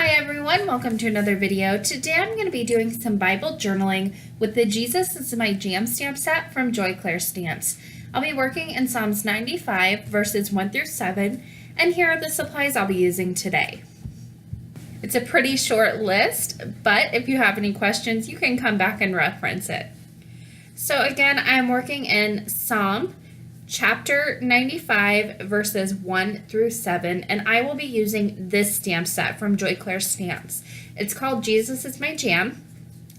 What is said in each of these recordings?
Hi everyone, welcome to another video. Today I'm going to be doing some Bible journaling with the Jesus is My Jam stamp set from Clair Stamps. I'll be working in Psalms 95 verses 1 through 7, and here are the supplies I'll be using today. It's a pretty short list, but if you have any questions, you can come back and reference it. So again, I'm working in Psalm Chapter 95 verses 1 through 7, and I will be using this stamp set from Clair Stamps. It's called Jesus is My Jam.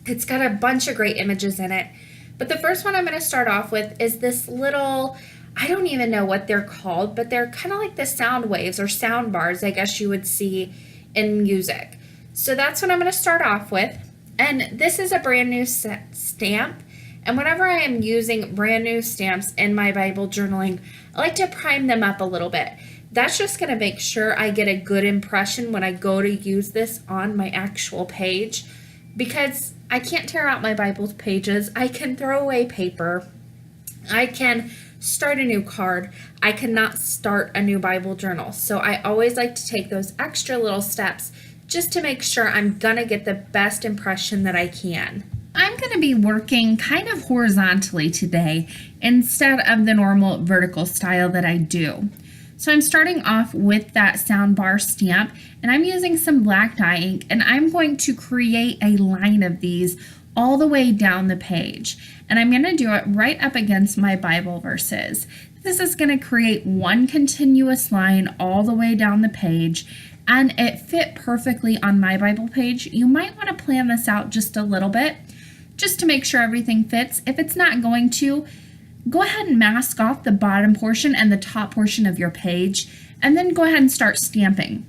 It's got a bunch of great images in it, but the first one I'm going to start off with is this little, I don't even know what they're called, but they're kind of like the sound waves or sound bars I guess you would see in music. So that's what I'm going to start off with, and this is a brand new stamp. And whenever I am using brand new stamps in my Bible journaling, I like to prime them up a little bit. That's just going to make sure I get a good impression when I go to use this on my actual page, because I can't tear out my Bible pages. I can throw away paper. I can start a new card. I cannot start a new Bible journal. So I always like to take those extra little steps just to make sure I'm going to get the best impression that I can. I'm going to be working kind of horizontally today instead of the normal vertical style that I do. So I'm starting off with that soundbar stamp, and I'm using some black dye ink, and I'm going to create a line of these all the way down the page. And I'm going to do it right up against my Bible verses. This is going to create one continuous line all the way down the page, and it fit perfectly on my Bible page. You might want to plan this out just a little bit, just to make sure everything fits. If it's not going to, go ahead and mask off the bottom portion and the top portion of your page, and then go ahead and start stamping.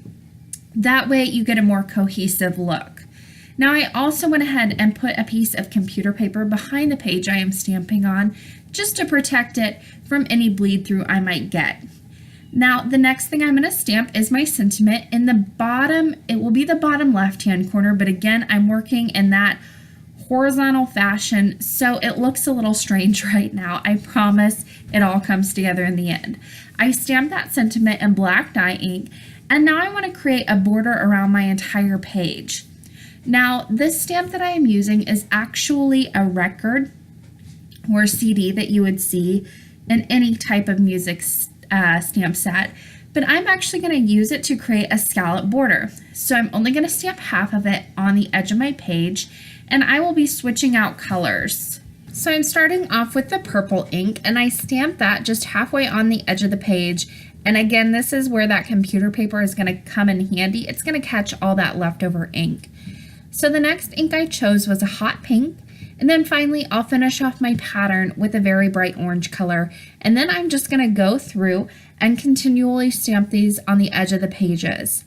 That way you get a more cohesive look. Now I also went ahead and put a piece of computer paper behind the page I am stamping on, just to protect it from any bleed through I might get. Now the next thing I'm going to stamp is my sentiment. In the bottom, it will be the bottom left hand corner, but again I'm working in that horizontal fashion, so it looks a little strange right now. I promise it all comes together in the end. I stamped that sentiment in black dye ink, and now I want to create a border around my entire page. Now this stamp that I am using is actually a record or CD that you would see in any type of music stamp set, but I'm actually going to use it to create a scallop border. So I'm only going to stamp half of it on the edge of my page, and I will be switching out colors. So I'm starting off with the purple ink, and I stamp that just halfway on the edge of the page. And again, this is where that computer paper is going to come in handy. It's going to catch all that leftover ink. So the next ink I chose was a hot pink, and then finally I'll finish off my pattern with a very bright orange color. And then I'm just going to go through and continually stamp these on the edge of the pages,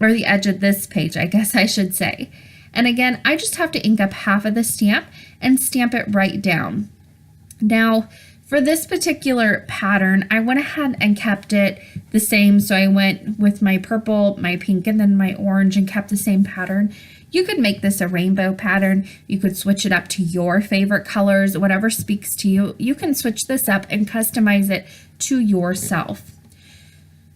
or the edge of this page, I guess I should say. And again, I just have to ink up half of the stamp and stamp it right down. Now, for this particular pattern, I went ahead and kept it the same. So I went with my purple, my pink, and then my orange, and kept the same pattern. You could make this a rainbow pattern. You could switch it up to your favorite colors, whatever speaks to you. You can switch this up and customize it to yourself.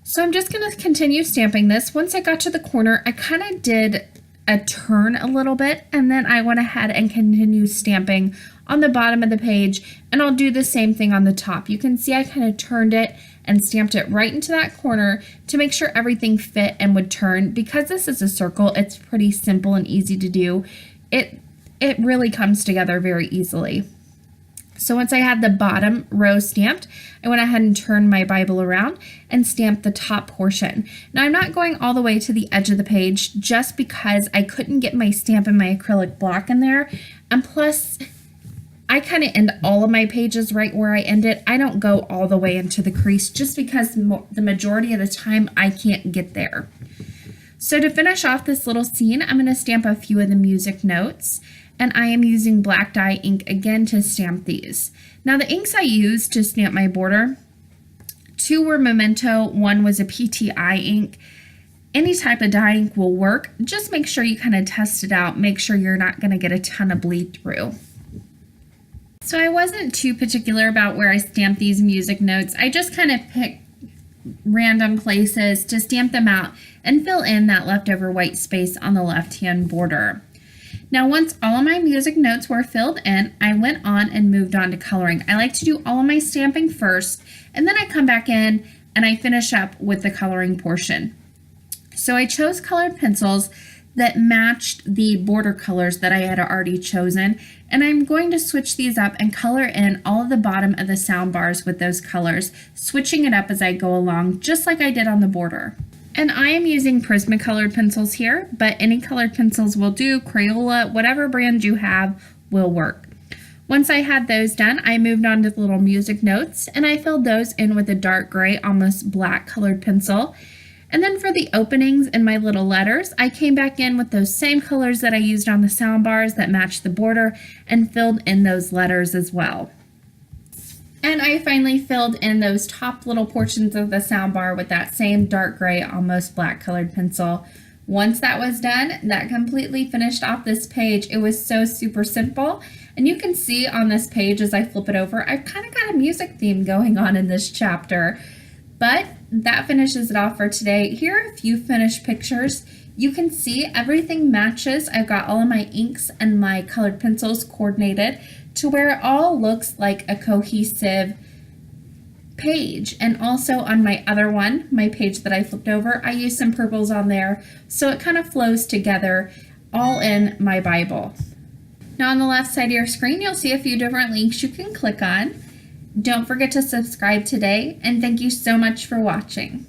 So I'm just going to continue stamping this. Once I got to the corner, I kind of did a turn a little bit, and then I went ahead and continued stamping on the bottom of the page, and I'll do the same thing on the top. You can see I kind of turned it and stamped it right into that corner to make sure everything fit and would turn. Because this is a circle, it's pretty simple and easy to do. It really comes together very easily. So once I had the bottom row stamped, I went ahead and turned my Bible around and stamped the top portion. Now I'm not going all the way to the edge of the page just because I couldn't get my stamp and my acrylic block in there. And plus, I kind of end all of my pages right where I end it. I don't go all the way into the crease just because the majority of the time I can't get there. So to finish off this little scene, I'm going to stamp a few of the music notes. And I am using black dye ink again to stamp these. Now the inks I used to stamp my border, 2 were Memento, 1 was a PTI ink. Any type of dye ink will work. Just make sure you kind of test it out. Make sure you're not going to get a ton of bleed through. So I wasn't too particular about where I stamped these music notes. I just kind of picked random places to stamp them out and fill in that leftover white space on the left-hand border. Now, once all of my music notes were filled in, I went on and moved on to coloring. I like to do all of my stamping first, and then I come back in and I finish up with the coloring portion. So I chose colored pencils that matched the border colors that I had already chosen, and I'm going to switch these up and color in all of the bottom of the sound bars with those colors, switching it up as I go along, just like I did on the border. And I am using prismacolor pencils here, but any colored pencils will do. Crayola, whatever brand you have will work. Once I had those done, I moved on to the little music notes, and I filled those in with a dark gray, almost black colored pencil. And then for the openings and my little letters, I came back in with those same colors that I used on the sound bars that matched the border and filled in those letters as well. And I finally filled in those top little portions of the sound bar with that same dark gray, almost black colored pencil. Once that was done, that completely finished off this page. It was so super simple. And you can see on this page as I flip it over, I've kind of got a music theme going on in this chapter. But that finishes it off for today. Here are a few finished pictures. You can see everything matches. I've got all of my inks and my colored pencils coordinated to where it all looks like a cohesive page. And also on my other one, my page that I flipped over, I used some purples on there so it kind of flows together all in my Bible. Now on the left side of your screen, you'll see a few different links you can click on. Don't forget to subscribe today, and thank you so much for watching.